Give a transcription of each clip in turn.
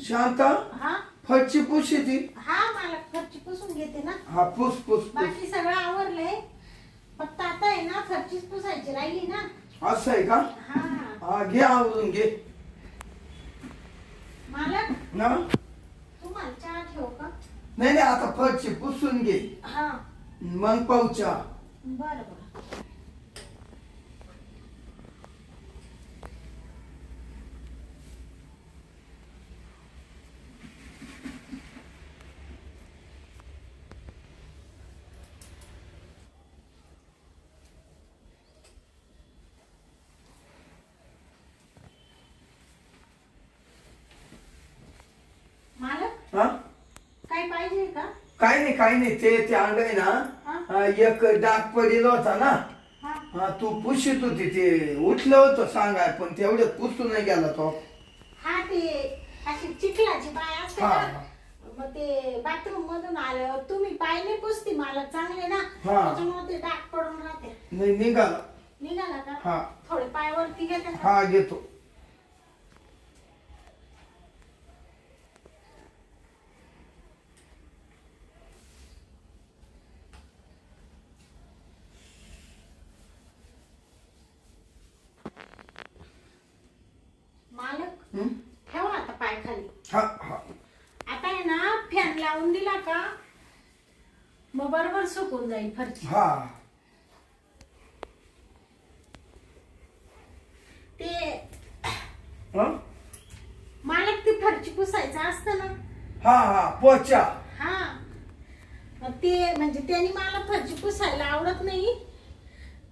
शांता हा फरची पुशी ती हा मला फरची पुसून घेते ना. हा पुस पुस पुस बाकी सगळं आवरलंय, फक्त आता आहे ना फरचीच पुसायची राहिली ना. असं आहे का? हा हा घे आवरून घे मालक, ना. तुम्हाला चहा ठेवू का? नाही नाही आता फरची पुसून घे हा मग पाऊचा. बरं बरं. मालक, हा काय पाहिजे का? काही नाही ते अंग आहे ना. हा? एक डाग पडेल होता ना. हा हा तू पुशीत होती ते उठलं होतं सांगाय पण तेवढ्यात पुसू नाही गेला तो. हा ते अशी चिखलाची पाय असते हा, ना, मग ते बाथरूम मधून आल्यावर तुम्ही पाय नाही पुसती मला चांगले ना, हा. त्याच्यामुळे ते डाग पडून राहते. नाही निघाला. निघाला का? हा थोडे पाय वरती घेते का? हा घेतो. मालक, हं? ठेवा आता पाय खाली. हा हा आता आहे ना फॅन लावून दिला का मग बरोबर सुकून जाईल फरची. हा ते हा मालक ती फरची पुसायचं असतं ना. हा पोचा. हा मग ते म्हणजे त्यांनी मला फरची पुसायला आवडत नाही,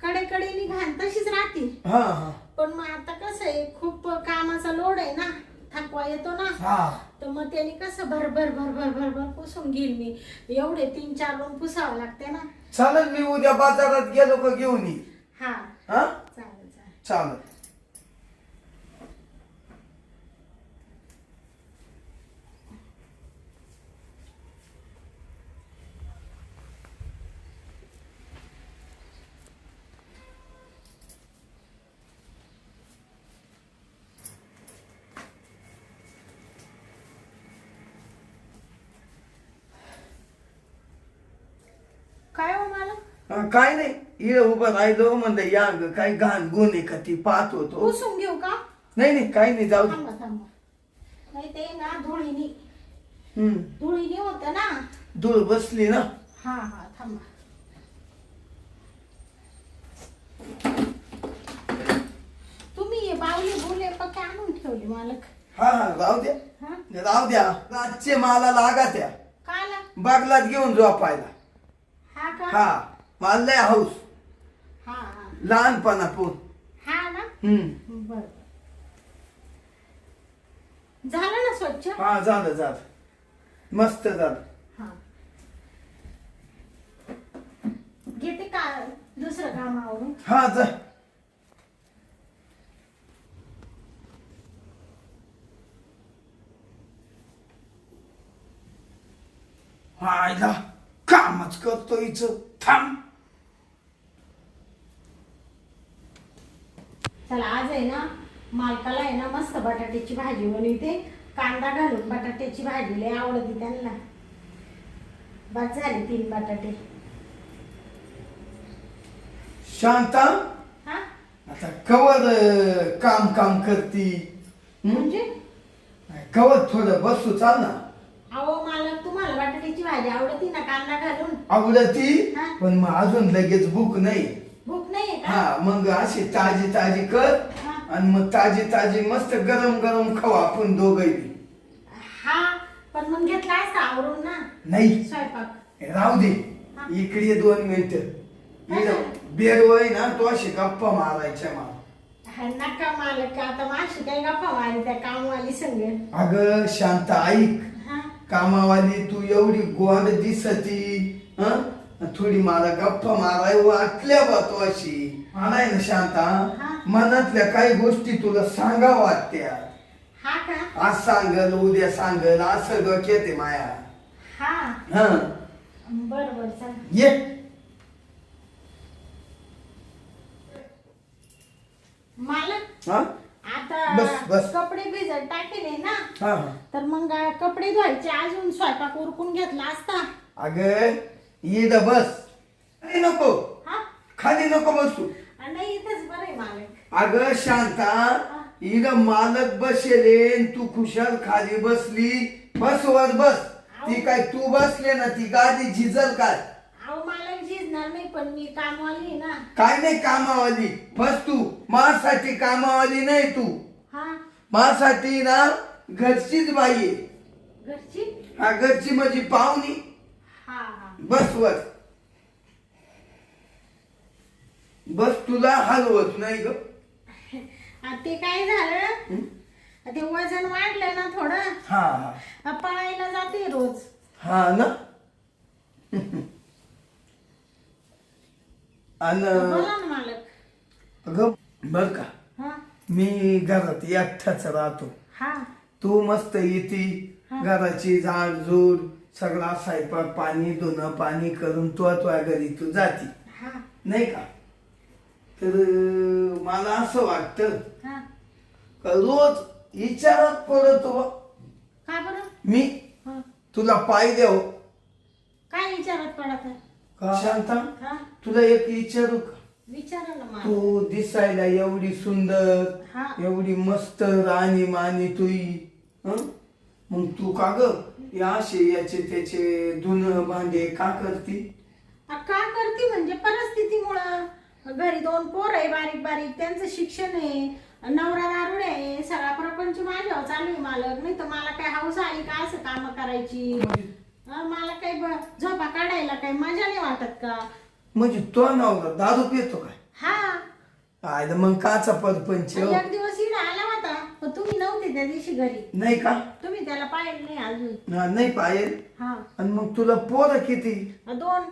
कडेकडेनी घाण तशीच राहते. हा हा पण मग आता कसं आहे खूप कामाचा लोड आहे ना, थकवा येतो ना, हा तर मग त्यांनी कसं भरभर भरभर भरभर पुसून घेईल मी. एवढे 3-4 रूम पुसावं लागते ना. चालेल मी उद्या बाजारात गेलो का घेऊन ये. हा हा चालेल चालेल. चालेल. काय हो मालक, काय नाही इकडे उभं राहिलो म्हणलं या ग काय घाण गुण आहे का ती पाहत होतो. पुसून घेऊ का? नाही काही नाही जाऊ दे. थांबा थांबा, नाही ते ना धुळीनी हम्म धुळीनी होतं ना. धूळ बसली ना. हा हा थांबा. तुम्ही हे बावले बोले पक्के आणून ठेवले मालक. हा राहू द्या. हा राहू द्या रातचे मला लागा त्या काला. बागलात घेऊन झोपायला. हा का? हा मला लय हौस हा हा लहानपणा पण. हा ना. हम्म बर झालं ना स्वच्छ. हा झालं मस्त झालं. हा घेते का दुसरं काम आवरून. हा जा. आईला कामच करतो हिचं. थांब. चला आज आहे ना मालकाला आहे ना मस्त बटाट्याची भाजी बनवते, कांदा घालून बटाट्याची भाजी लय आवडते त्यांना. बस झाले 3 बटाटे. शांता हा आता कवर काम करती. म्हणजे कवर थोडं बसू चाल ना. अहो मालक तुम्हाला बटाट्याची भाजी आवडती ना कांदा घालून. आवडती हा. पण मग अजून लगेच भूक नाही. भूक नाहीये का? हा मग अशी ताजी कर हा. आणि मग ताजी मस्त गरम खाऊ आपण दोघही. हा पण मग घेतला असता आवरून ना नाही स्वयंपाक. राहू दे. हा. इकडे ये 2 मिनिटं. काय झालं? बेडवय ना तो अशी गप्पा मारायच्या मला. हा, नका मालक आता माशी काय गप्पा मारी त्या कामवाली संग. अगं शांता ऐक. हा कामावाली तू एवढी गोड दिसती. हं? थोडी मला गप्पा माराय वाटल्या बा तो अशी. म्हणाय ना शांता हा. मनातल्या काही गोष्टी तुला सांगा वाटत्या. हा का? आज सांगल उद्या सांगल असं डोक्यात आहे माया. हा हा बर चल. ये. मालक हा आता बस, आता बस. कपडे भिजत टाकेले ना, हा हा. तर मग कपडे धुवायचे, अजून स्वयंपाक उरकून घेतला असता. अगं इड बस. खाली नको, हा खाली नको बसू. नाही इथंच बरं आहे मालक. अगं शांता, इड मालक बसेले न तू खुशाल खाली बसली. बस वर बस. ती काय तू बसले ना ती गादी झिजल काय? अहो मालक झिजणार नाही, पण मी कामवाली आहे ना. काय नाही कामावाली. बस तू माझ्यासाठी कामावाली नाही तू. हा माझ्यासाठी ना घरचीच बाई आहे. घरची. हा घरची माझी पाहुणी. हा हा बस वर बस, तुला हलवत नाही ग. ते काय झालं, ते वजन वाढलं ना थोडं, हा हा पळायला जाते रोज. हा ना. बोला ना मालक. अगं बर का, हा मी घरात एकटाच राहतो. हा तू मस्त येते घराची झाडझूड सगळा स्वयंपाक पाणी धुणं पाणी करून तुझ्या घरी तू जाती हा नाही का. तर मला असं वाटतं हा. का रोज विचारात पडतो बा. का बरं? मी हा. तुला पाहिजे हो काय विचारात पडत आहे? का शांता, हा तुला एक विचारू का? विचारा ना मालक. तू दिसायला एवढी सुंदर, हा. एवढी मस्त राणी मानी तुई, हं? मग तू का ग असे याचे त्याचे धुणं भांडे का करती? का करते म्हणजे परिस्थितीमुळं. घरी 2 पोर आहे बारीक बारीक, त्यांचं शिक्षण आहे, नवरा दारुडे आहे, सगळा प्रपंच माझ्यावर चालू आहे मालक. नाही तर मला काय हौस आली का असं काम करायची? मला काही झोपा काढायला काही मजा नाही वाटत का? म्हणजे तो नवरा दारू पितो काय? हा. आयला मग काचा परपंच हो? एक दिवस इकडे आला होता, पण तुम्ही नव्हते त्या दिवशी घरी. नाही का? तुम्ही त्याला पाहिलं नाही अजून. हा, नाही पाहिजे. हा आणि मग तुला पोरं किती? 2.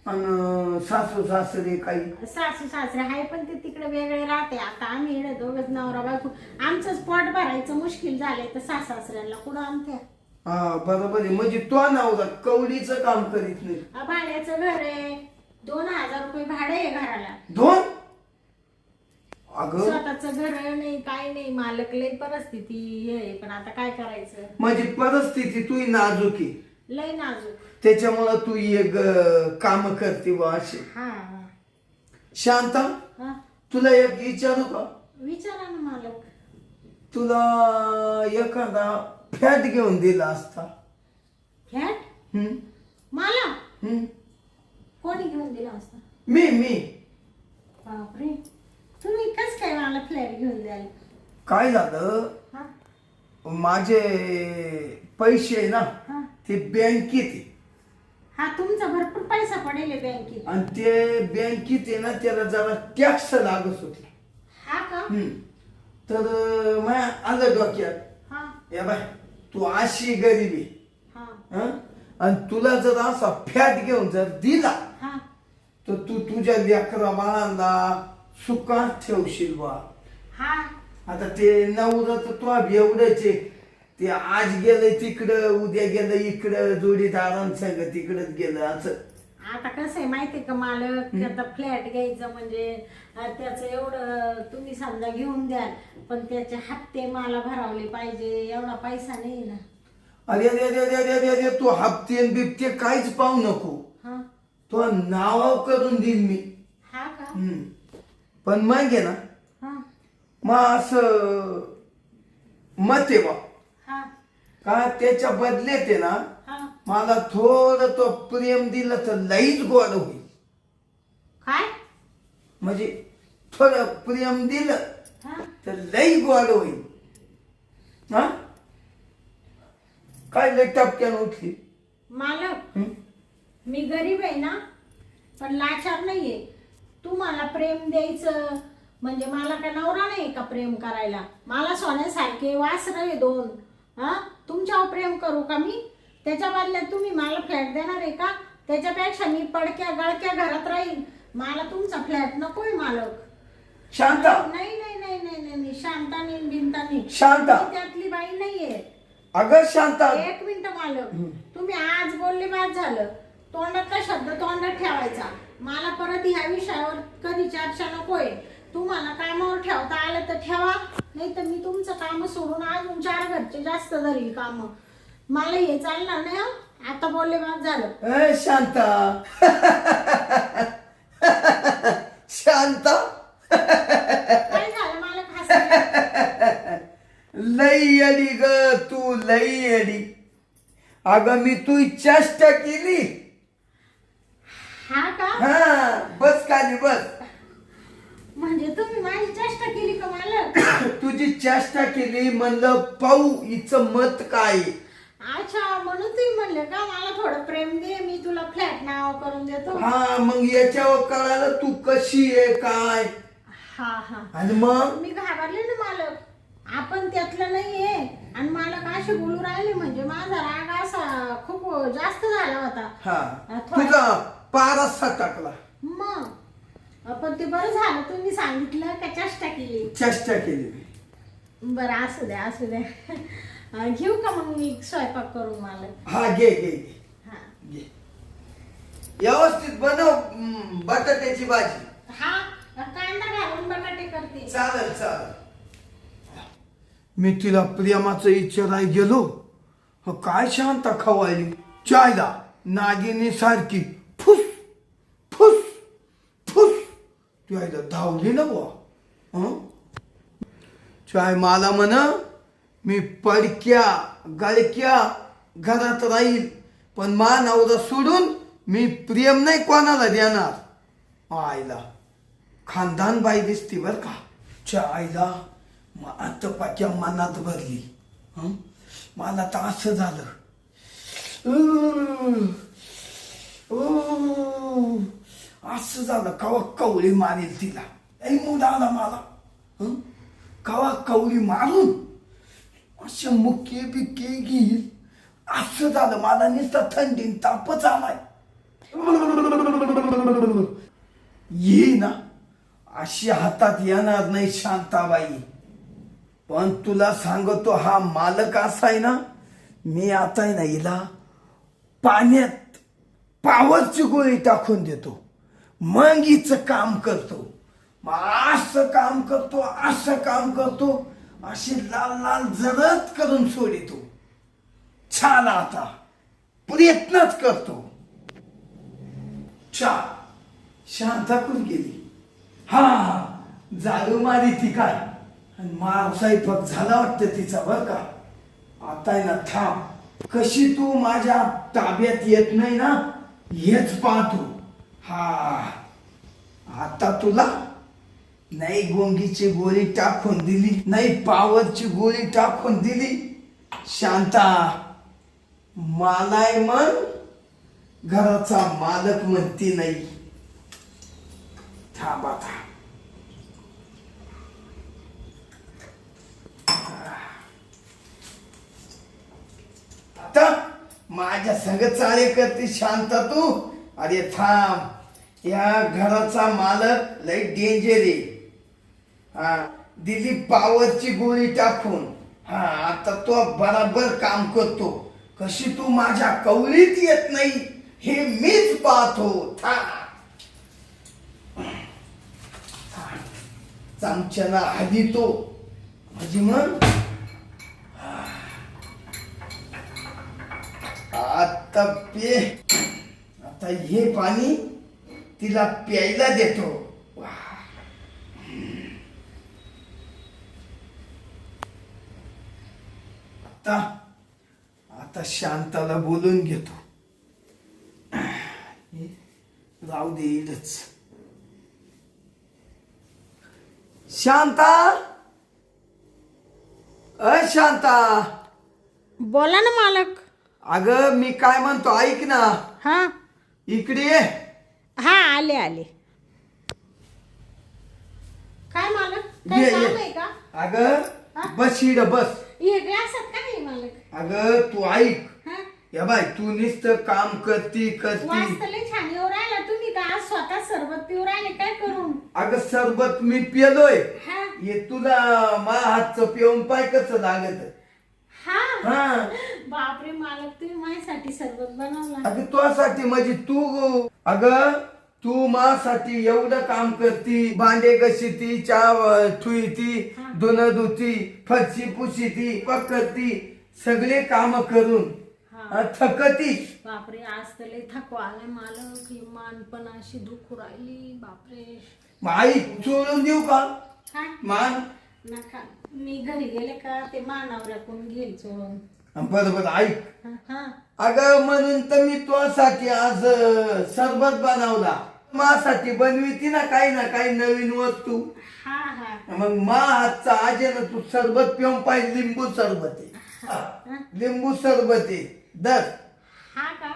आणि सासू सासरे काही? सासू सासरे आहे, पण ते तिकडे वेगळे राहते. आता आम्ही इकडे दोघच नवरा बायको. आमचंच पोट भरायचं मुश्किल झालंय, तर सासऱ्यांना कुठं आणत्या? हा बरोबर आहे. म्हणजे तो नवरा कवडीचं काम करीत नाही. भाड्याचं घर आहे, 2000 रुपये भाडे आहे घराला. 2? अगं स्वतःच घर नाही काय नाही मालक. लय परिस्थिती आहे, पण आता काय करायचं? माझी परिस्थिती तू नाजूक आहे, लय नाजूक. त्याच्यामुळं तू एक काम करते बा असे. हा हा शांता, हा. तुला एक विचारू का? विचारा ना मालक. तुला एखादा फॅट घेऊन दिला असता? फ्लॅट? हम्म? मला हम्म? कोणी घेऊन दिला असता? मी बापरे, तुम्ही कस काय मला फ्लॅट घेऊन द्याल? काय झालं, हा माझे पैसे आहे ना हा ते बँकेत आहे. हा. तुमचा भरपूर पैसा पडेल आहे बँकेत. आणि ते बँकेत आहे ना त्याला जरा टॅक्स लागत होते. हा का? तर माझ्या आलं डोक्यात, हा या बाय तू अशी गरीबी हा हं? आणि तुला जर असा फॅट घेऊन जर दिला हा तर तू तुझ्या लेकरा बाळांना सुखात ठेवशील बा. हा. आता ते नवरा तर तू एवढंच आहे, ते आज गेलं तिकडं उद्या गेलं इकडं जोडीदारांसंग तिकडच गेलं असं. आता कसं आहे माहितीये का मालक, आता फ्लॅट घ्यायचं म्हणजे त्याचं एवढं तुम्ही समजा घेऊन द्याल, पण त्याचे हप्ते मला भरावले पाहिजे, एवढा पैसा नाही ना. अरे अरे अरे अरे अरे अरे अरे तू हप्ते बिप्ते काहीच पाहू नको. हा तो नाव करून देईल मी. हा का? पण मग आहे ना हा मग असं मत आहे बा हा का त्याच्या बदलेत आहे ना हा. मला थोडं तो प्रेम दिलं तर लईच गोड होईल. काय? म्हणजे थोडं प्रेम दिलं हा तर लई गोड होईल. हा काय लई टपक्यान उठली? मालक, मी गरीब आहे ना, पण लाचार नाहीये. तू मला प्रेम द्यायचं म्हणजे मला काय नवरा नाही का प्रेम करायला? मला सोन्यासारखे वासरे 2. हा, तुमच्यावर प्रेम करू का मी? त्याच्या बदल्यात तुम्ही मला फ्लॅट देणार आहे का? त्याच्यापेक्षा मी पडक्या गळक्या घरात राहील. मला तुमचा फ्लॅट नकोय मालक. शांता, नाही नाही नाही नाही नाही नाही. शांता नाही बिनता नाही. शांता. मी त्यातली बाई नाहीये. अगं शांता, 1 मिनिट मालक, तुम्ही आज बोलले बाद झालं. तोंडातला शब्द तोंडात ठेवायचा. मला परत ह्या विषयावर कधी चर्चा नकोय. तुम्हाला कामावर ठेवता आलं तर ठेवा, नाही तर मी तुमचं काम सोडून अजून 4 घरचे जास्त धरील काम. मला हे चालणार नाही हं. आता बोलले मग झालं. ए शांता शांता काय झालं मला हसायला? लई येडी ग तू, लई येडी. अगं मी तू चेष्टा केली. हा का? हा बस खाली बस. म्हणजे तुम्ही माझी चेष्टा केली का मला? तुझी चेष्टा केली, म्हणलं पाहू हिचं मत काय. अच्छा, म्हणून तुम्ही म्हणले का मला थोडं प्रेम दे, मी तुला फ्लॅट नाव करून देतो. हा मग याच्यावर कळालं तू कशी आहे काय. हा हा. आणि मग मी घाबरले ना मालक, आपण त्यातलं नाहीये. आणि मालक असे बोलू राहिले म्हणजे माझा राग असा खूप जास्त झाला होता. हा थोडा- तुझा पारसा टाकला. मग पण ते बरं झालं तुम्ही सांगितलं का चेष्टा केली. चेष्टा केली. बरं असू द्या असू द्या. घेऊ का मग मी स्वयंपाक करून मालक? हा घे घे घे हा घे. व्यवस्थित बनव बटाट्याची भाजी. हा, कांदा घालून बटाटे करते. चालेल चालेल. मी तिला प्रेमाचं विचाराय गेलो, काय शांता खवायली चायला नागिनी सारखी फुस फुस फुस. तुला धावली ना बुवा. चाय मला म्हण मी पडक्या गळक्या घरात राहील, पण मा नवरा सोडून मी प्रेम नाही कोणाला देणार. आईला खानदान बाई दिसती बर का. आईला आता पाक्या मनात भरली. मला तर असं झालं, असं झालं कवा कवळी मारेल तिला. मूड आला मला. कवा कवळी मारून अशा मुके बिके घेईल असं झालं. मला नुसता थंडीन तापच आलाय. ये ना अशी हातात येणार नाही शांताबाई. पण तुला सांगतो हा मालक असा आहे ना, मी आता आहे ना हिला पाण्यात पावरची गोळी टाकून देतो, मग हिचं काम करतो. मग असं काम करतो असं काम करतो, अशी लाल लाल जरत करून सोडितो. छान आता प्रयत्नच करतो. छान शांता कुठे गेली? हा जाळू मारी ती काय. आणि मार स्वयंपाक झाला वाटतं तिचा बर का. आता आहे ना थांब, कशी तू माझ्या ताब्यात येत नाही ना हेच पाहतो. हा आता तुला नाही गोंगीची गोळी टाकून दिली, नाही पावरची गोळी टाकून दिली. शांता मलाय मन घराचा मालक म्हणती नाही. थांब आता. आता माझ्या संग चाळे करते शांता तू. अरे थांब, या घराचा मालक लय डेंजर आहे. हा दिली पावरची गोळी टाकून. हा आता तो बराबर काम करतो. कशी तू माझ्या कवळीत येत नाही हे मीच पाहतो. चमच्याला हली तो म्हणजे मग आता पे. आता हे पाणी तिला प्यायला देतो. आता आता शांताला बोलून घेतो. राहू दे येईलच. शांता, शांता. बोला ना मालक. अगं मी काय म्हणतो ऐक ना. हा इकडे ये. हा आले आले. काय मालक, काय ये काम ये. आहे का? अगं बस इड बस. हे ग्लासात काय आहे मालक? अगं तू ऐक. हा या बाय तू नुसतं काम करती करती. वाजता लय छान येऊ राहिला. तुम्ही का आज स्वतः सरबत पिऊ राहिले काय करून? अगं सरबत मी पिलोय. हा हे तुला माझ्या हातचं पिऊन पाय कसं लागत. हा हा बापरे मालक, तुम्ही माझ्यासाठी सरबत बनवला. अगं तुझ्यासाठी म्हणजे तू. अगं तू माझ्यासाठी एवढं काम करती, भांडे घशीती, चहा ठुईती, धुणं धुती, फरशी पुशीती, करती, सगळे काम करून थकती. बापरे, आज तर लय थकवा आलाय मालक. ही मान पण अशी दुखू राहिली. बापरे. आई चोळून देऊ का काय मान? नका, मी घरी गेले का ते मानावऱ्याकडून घेईल चोळून. बरोबर ऐक. हा अगं म्हणून तर मी तुझ्यासाठी आज सरबत बनवला. माझ्यासाठी बनविती ना काही नवीन वस्तू. हा हा मग मा हातचा आज आहे ना, तू सरबत पिऊन पाहिजे. लिंबू सरबत आहे, लिंबू सरबत आहे. दर हा का.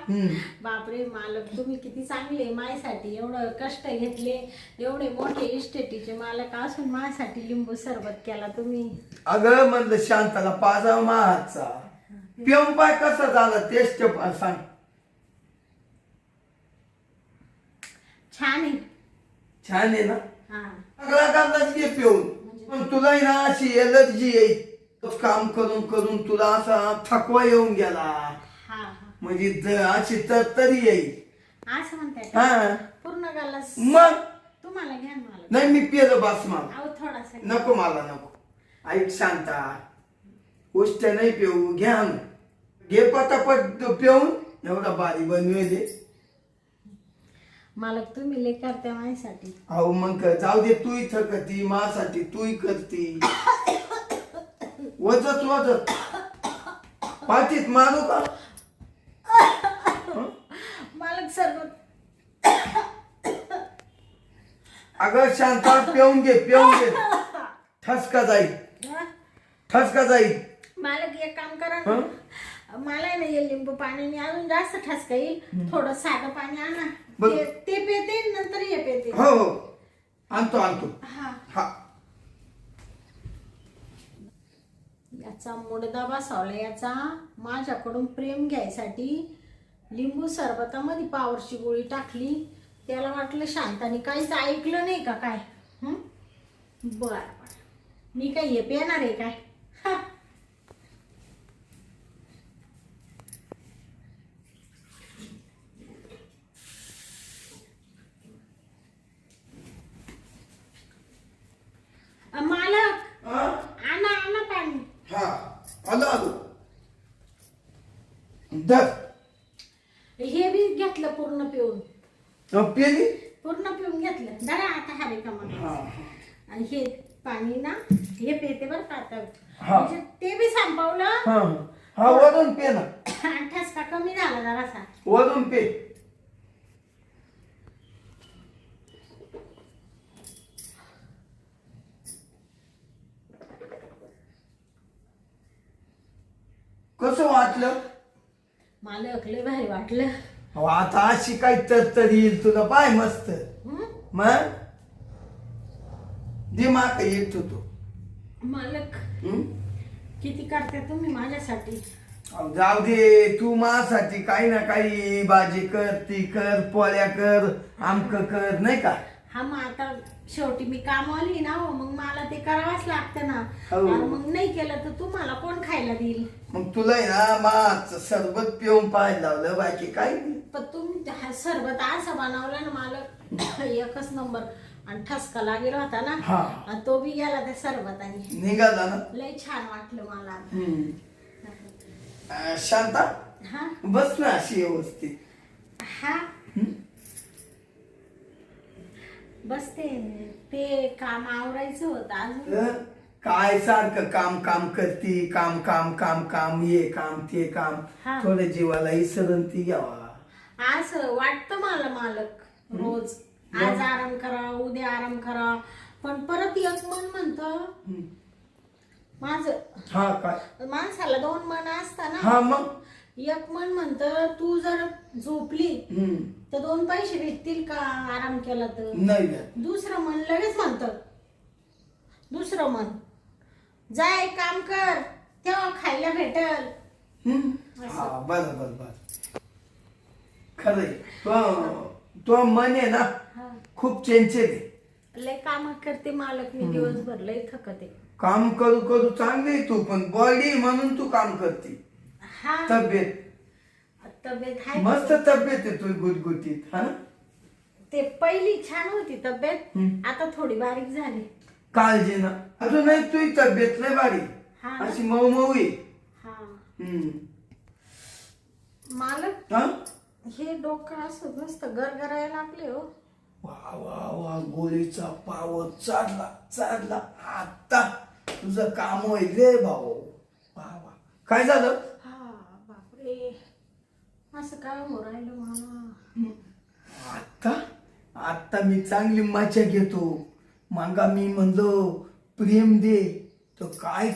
बापरे मालक, तुम्ही किती चांगले. माझ्यासाठी एवढं कष्ट घेतले, एवढे मोठे इस्टेटीचे मालक असून माझ्यासाठी लिंबू सरबत केला तुम्ही. अगं म्हणलं शांताला पाजावा मा हातचा. पिऊन पाय कसं झालं, टेस्ट सांग. छान आहे. छान आहे ना. हा सगळा कांदाच घे पिऊन. पण तुला आहे ना अशी एलर्जी आहे. काम करून करून तुला असा थकवा येऊन गेला. हा हा म्हणजे अशी तरी येईल. असं म्हणताय हा का? पूर्ण गालास मग तुम्हाला घ्या मालक. नाही मी पिलं बस मला. अहो थोडासा नको मला नको. ऐक शांता, उष्ट नाही पिऊ. घ्या ना. घे पटापट पिऊन. एवढा बारी बनवेल. मालक तुम्ही लय करते माझ्यासाठी. अहो मग जाऊ दे. तूही थकती माझ्यासाठी, तूही करती. वजत पाठीत मारू का? मालक सरबत. अगं शांता पिऊन घे ठसका जाईल. ठसका जाईल. मालक एक काम करा ना, मला नाही हे लिंबू पाण्याने अजून जास्त ठसका येईल. थोडं साधं पाणी आणा. ते पेते नंतर हे पेते. हो आणतो. हा हा याचा मुडदा बसवला. याचा माझ्याकडून प्रेम घ्यायसाठी लिंबू सरबतामध्ये पावरची गोळी टाकली. त्याला वाटलं शांताने काहीच ऐकलं नाही का काय. बर मी काय हे पेणार आहे काय. मालक आणा पाणी. हा आलो. दर हे बी घेतलं पूर्ण पिऊन. पेली. पूर्ण पिऊन घेतलं. जरा आता हवे का मला. आणि हे पाणी ना हे पेते बरं का आता. म्हणजे ते बी संपवलं. हा वरून पे ना. ठसका कमी झाला जरासा. वरून पे. कसं वाटलं? मालक लय भारी वाटलं. अहो, आता अशी काही तर येईल तुला. पाय मस्त. मग दिमाग येत होतो. मालक किती करते तुम्ही माझ्यासाठी. अहो, जाऊ दे. तू माझ्यासाठी काही ना काही भाजी कर, ती कर, पोळ्या कर, आमक कर, नाही का. हा मग आता शेवटी मी कामवाली ना हो, मग मला ते करावंच लागतं ना. हो. आणि मग नाही केलं तर तुम्हाला कोण खायला देईल. मग तुला आहे ना माच सरबत पिऊन पाय लावलं. बाकी काही नाही. पण तुम्ही हा सरबत असं बनवला ना मालक, एकच नंबर. आणि ठसका लागेल होता ना. आणि तो बी गेला त्या सरबताने. निघाला ना. लय छान वाटलं मला. शांता हा बस ना अशी व्यवस्थित. हा बसते. ते काम आवरायचं होतं अजून. काय सारखं काम काम करती. काम काम काम काम हे काम ते काम. थोडं जीवाला विसरंती घ्यावा. असं वाटतं मला मालक रोज. आज आराम करा, उद्या आराम करा. पण परत एक मन म्हणतं माझं. हा काय माणसाला दोन मन असतात ना. हा मग एक मन म्हणतं तू जर झोपली तर दोन पैसे भेटतील का आराम केला तर. नाही. दुसरं मन लगेच म्हणतं. दुसरं मन जाय काम कर तेव्हा खायला भेटल. बरोबर. खरंय. तो मन आहे ना खूप चेंचेल आहे. लय काम करते मालक मी दिवसभर. लय थकते. काम करू करू चांगली तू. पण बॉडी म्हणून तू काम करते. हा तब्येत तब्येत आहे. मस्त तब्येत आहे तू. गुटगुटीत. हा ते पहिली छान होती तब्येत, आता थोडी बारीक झाली. काळजी ना अजूनही तुझी तब्येत लय बारी हा. अशी मऊ मऊ आहे. हा हम्म. मालक, हा हे डोकं असं नुसतं गरगरायला लागले हो. वा वा वा गोळीचा पावर चढला चढला. आता तुझं काम होईल रे भाऊ. वा वा काय झालं? हा बापरे, असं काय हो राहिलं मला. आता आता मी चांगली मजा घेतो. मागा मी म्हणलो प्रेम दे तर काय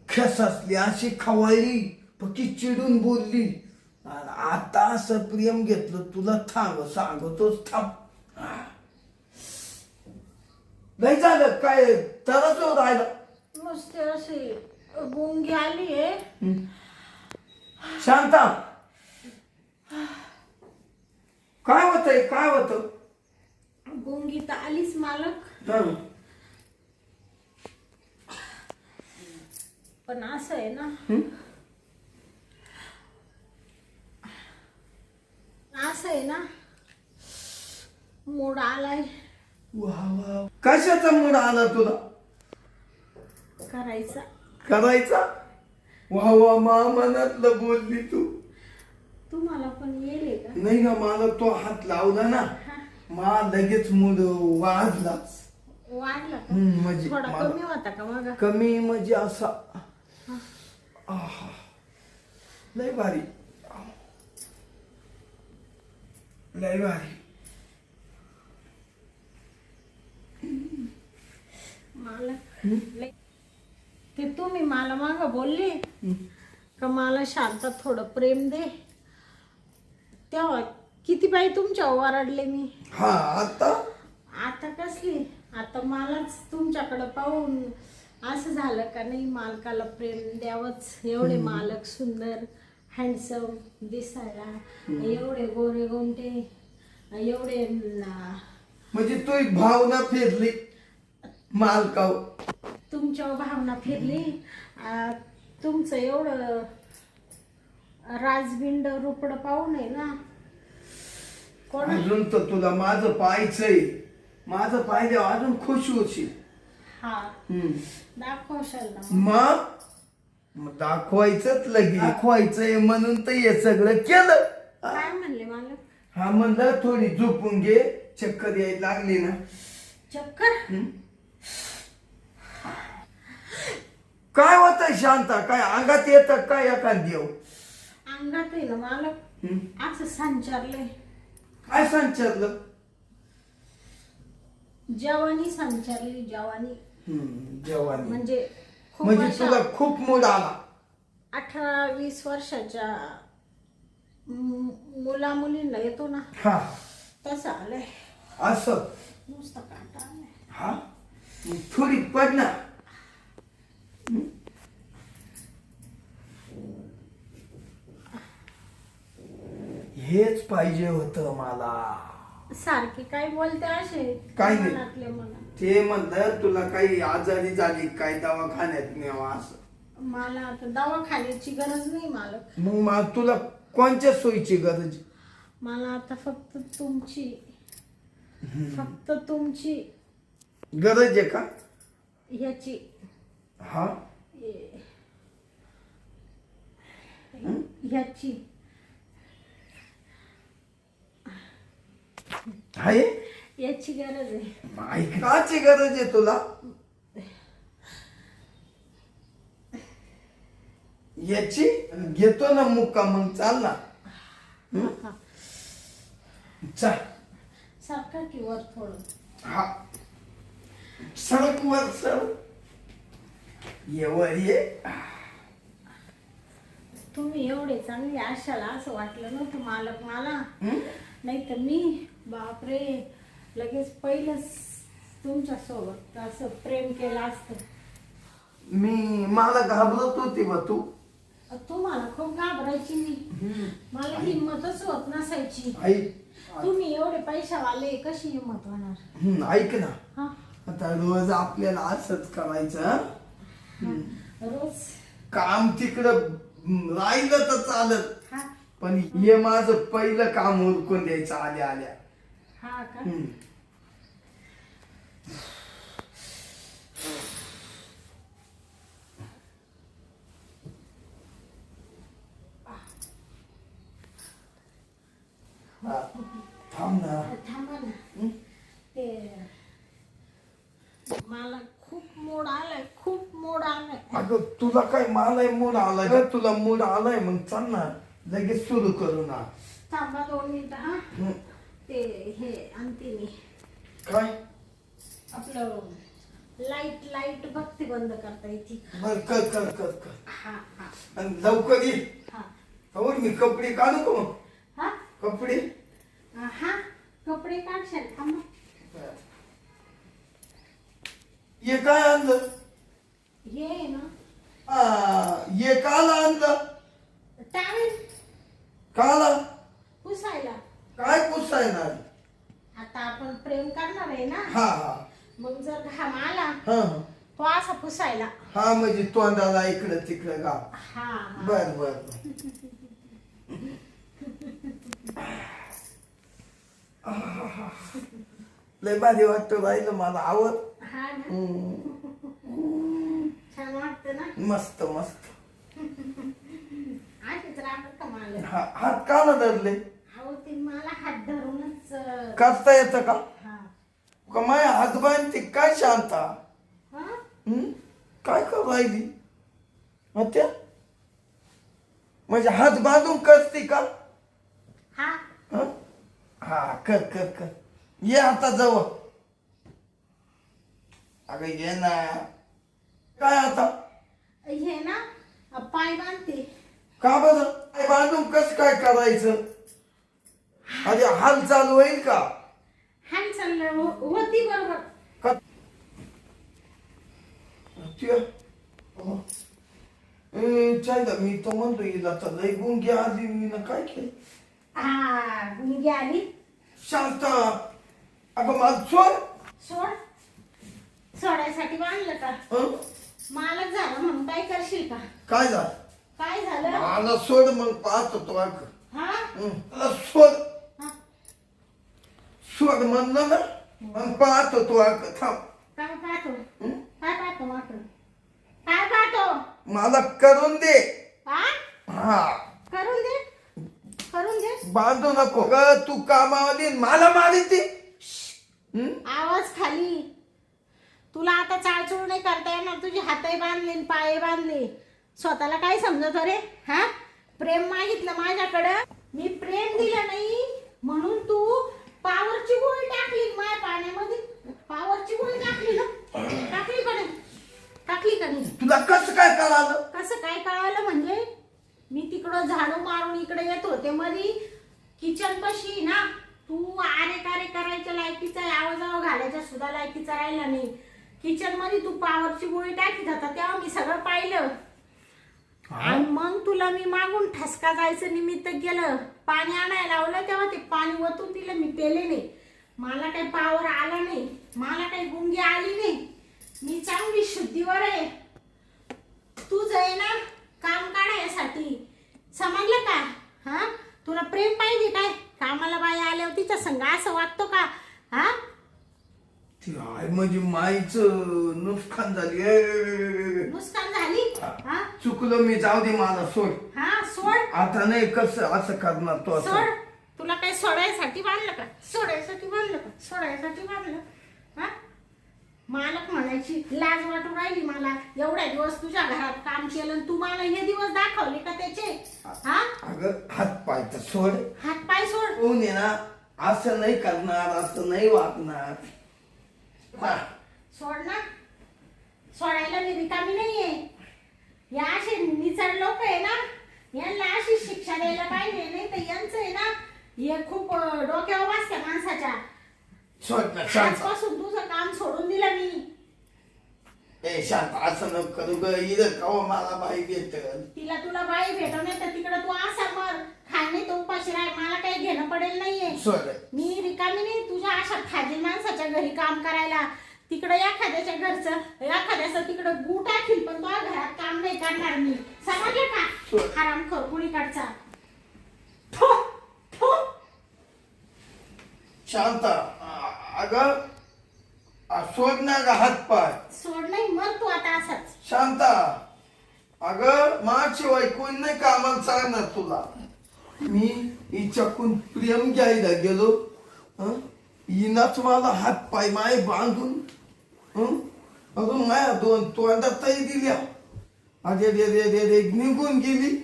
खेसासली अशी खवळली पक्की चिडून बोलली. आणि आता असं प्रेम घेतलं तुला सांगतोच थांब. नाही झालं काय तरच राहिलं. नुसते असे गुंगी आली आहे. शांता काय होतंय काय होतं? गुंगी तर आलीच मालक, पण असं आहे ना, असं आहे ना, मूड आलाय. वा वा कशाचा मूड आला तुला करायचा. करायचा? वा वा मा मनातलं बोलली तू. तुम्हाला पण येईल का? नाही ना मला तो हात लावला ना मा लगेच मूड वाढलाच. वाढला का? म्हणजे थोडा मला कमी होता का मग? कमी म्हणजे असा आहा, लय भारी लय भारी. मालक, ते तुम्ही मला माग बोलले का मला शांत थोडं प्रेम दे, तेव्हा किती बाई तुमच्या ओरडले मी. हा आता आता कसली, आता मलाच तुमच्याकडं पाहून असं झालं का नाही मालकाला प्रेम द्यावंच. एवढे मालक सुंदर हँडसम दिसायला, एवढे गोरे गोंटे, एवढे म्हणजे तू भावना फिरली मालकाव. तुमच्या भावना फिरली. तुमचं एवढं राजबिंड रुपड पाहू नये ना कोण. अजून तर तुला माझं पाहायचंय. माझं पाहिजे अजून खुश होशील. हा दाखवशाल ना. मग दाखवायचंच लगे दाखवायचंय म्हणून तर हे सगळं केलं. काय म्हणले मालक? हा म्हणलं थोडी झोपून घे चक्कर यायला लागली ना. चक्कर? काय होतंय शांता? काय अंगात येतं काय एखाद देव? अंगात आहे ना मालक, असं संचारलंय. काय संचारलं? जवानी संचारली. जवानी जवानी म्हणजे खूप म्हणजे अशा तुला खूप मूड आला. 18-20 वर्षाच्या मुला मुलींना येतो ना हा तसं आलंय. असं नुसतं काटा आलाय. हा मग थोडी पड ना. हेच पाहिजे होतं मला. सारखे काय बोलते असे काय नाही. मनातले मनात. ते म्हणलं तुला काही आजारी झाली काय दवाखान्यात न्यावा असं. मला आता दवाखान्याची गरज नाही मालक. मग तुला कोणत्या सोयीची गरज? मला आता फक्त तुमची गरज आहे का ह्याची हा ह्याची आहे याची गरज आहे. ऐकाची गरज आहे तुला? याची घेतो ना मुक्का मग चाल ना. चाल सारखा की वर थोडं. हा सडक वर सर ये वर ये. तुम्ही एवढे चांगले आशाला असं वाटलं नव्हतं मालक मला. नाही तर मी बापरे लगेच पहिलंच तुमच्या सोबत असं प्रेम केलं असतं. मला घाबरत होती बा तू. तुम्हाला खूप घाबरायची मी. मला हिंमतच होत नसायची. ऐक तुम्ही एवढे पैशावाले कशी हिंमत होणार? ऐक ना हा आता रोज आपल्याला असंच करायचं. रोज काम तिकडं राहिलं तर चालत हा पण हे माझं पहिलं काम उरकून द्यायचं आल्या आल्या. हा का? हम्म. हा, थांब ना. थांबा ना. हं? ते मला खूप मूड आलाय, खूप मूड आलाय. अगं तुला काय मला मूड आलाय का? तुला मूड आलाय मग चाल ना लगेच सुरू करू ना. थांबा 2 मिनिटं हा. हं. ते हे आणते मी. काय आपलं लाईट लाईट बघते बंद करता येते. बर कर कर कर कर हा हा आणि लवकर ये. हा हो मी कपडे काढू का मग? हा कपडे हा कपडे काढशाल थांबा. ये काय आणलं? हे आहे ना ये काल आणलं? टावेल काल पुसायला. काय पुसायणार? आता आपण प्रेम करणार आहे ना, हा हा मग जर घाम आला हा तो असा पुसायला. हा म्हणजे तोंडाला इकडं तिकडं गा. हा हा. बर बर बर. लय भारी वाटतं राहिलं मला आवड. हा ना, हम्म. छान वाटतं ना. मस्त मस्त. आधीच राहत का मला. हात का ना धरले? अहो ते मला हात धरूनच करता येतं का? हा माय हात बांधते काय शांता? हा हम्म? काय करू राहिली त्या म्हणजे हात बांधून करते का? हा हं? हा कर कर कर. ये आता जवळ. अगं ये ना. काय आता? हे ना पाय बांधते. का बरं काय बांधून कस काय करायचं? अरे हालचाल होईल का? हालचाल होती बरोबर. का त्या- अहो. चायला मी तो म्हणतो येईल आता लय गुंगी आली मी ना काय केलं? हा मुलगी आली. शांत अगं मला सोड. सोड. सोडायसाठी बांधलं का? हं? मालक झालं म्हणून काय करशील का? काय झालं? काय झालं? मला सोड मग पाहतो तो अगं. हा मला सोड हा. सोड म्हणलं ना मग पाहतो तो अगं थांब. काय पाहतो? हं? काय पाहतो माकडं? काय पाहतो? मला करून दे. हा हा करून दे. करून दे. बांधू नको ग तू कामावली आणि मला मारिती. आवाज खाली. तुला आता चाळचूळ नाही करता येणार. तुझे हातही बांधले आणि पाय बांधले. स्वतःला काय समजत रे? हा प्रेम मागितलं माझ्याकडं, मी प्रेम दिलं नाही म्हणून तू पावरची गोळी टाकली माझ्या पाण्यामध्ये. पावरची गोळी टाकली ना. टाकली का नाही? टाकली का नाही? तुला कसं काय कळालं? कसं काय कळालं म्हणजे मी तिकडं झाडू मारून इकडे येत होते मधी किचन पाशी ना. तू आरे कारे करायच्या लायकीचा, आवाजावर घालायच्या सुद्धा लायकीचा राहिला नाही. किचन मध्ये तू पावरची गोळी टाकीत होता तेव्हा मी सगळं पाहिलं. आणि मग तुला मी मागून ठसका जायचं निमित्त केलं. पाणी आणायला लावलं तेव्हा ते पाणी ओतून दिलं. मी पेले नाही. मला काही पावर आला नाही. मला काही गुंगी आली नाही. मी चांगली शुद्धीवर आहे. तुझं आहे ना काम काढायसाठी. समजलं का? हा तुला प्रेम पाहिजे काय? कामाला बाई आल्यावर तिच्या संग असं वागतो का? हा ती आहे म्हणजे माईचं नुकसान झाली. नुकसान झाली. हा चुकलो मी जाऊ दे मला सोड. हा सोड. आता नाही कसं असं करणार तो असं. सोड. तुला काही सोडायसाठी बांधलं का? सोडायसाठी बांधलं का? सोडायसाठी बांधलं. हा मालक म्हणायची लाज वाटून राहिली मला. एवढ्या दिवस तुझ्या घरात काम केलं आणि तू मला हे दिवस दाखवले का त्याचे? हा अगं हात पाय तर सोड. हात पाय सोड. कोण आहे ना असं नाही करणार असं नाही वागणार. हा. सोड ना. सोडायला मी रिकामी नाहीये. या असे निचड लोक आहे ना, यांना अशी शिक्षा द्यायला पाहिजे. नाही तर यांचं आहे ना हे खूप डोक्यावर बसत्या माणसाच्या. सोड ना शांत. आजपासून तुझं काम सोडून दिलं मी. ए शांत असं नको करू ग. इथं कवा मला बाई भेट. तिला तुला बाई भेटवणे तर तिकडे तू असा मर. खाणे तो उपाशी राह. मला काही घेणं पडेल नाहीये. सोड. मी रिकामी नाही तुझ्या अशा फाजील माणसाच्या घरी काम करायला. तिकडे एखाद्याच्या घरचं एखाद्याचं तिकडं गू टाकील पण तुझ्या घरात काम नाही करणार मी. समजलं का? हराम खरकुळीकडचा. शांता अगं सोड ना ग हात पाय. सोड नाही, मर तू आता असाच. शांता अगं माझशिवाय कोण नाही कामाला सांगणार तुला. मी हिच्याकून प्रेम घ्यायला गेलो, हिनाच मला हात पाय माय बांधून अजून माया दोन तोंडातही दिल्या. अरे रे रे रे रे निघून गेली.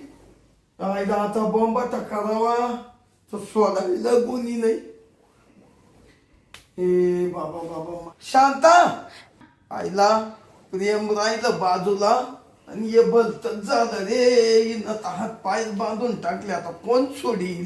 आईला आता बॉम्बाचा करावा तर सोडायला कोणी नाही. ए बाबा बाबा शांता आईला प्रेम राहिलं बाजूला आणि हे भलतच झालं रे. हिनं हात पाय बांधून टाकले, आता कोण सोडील.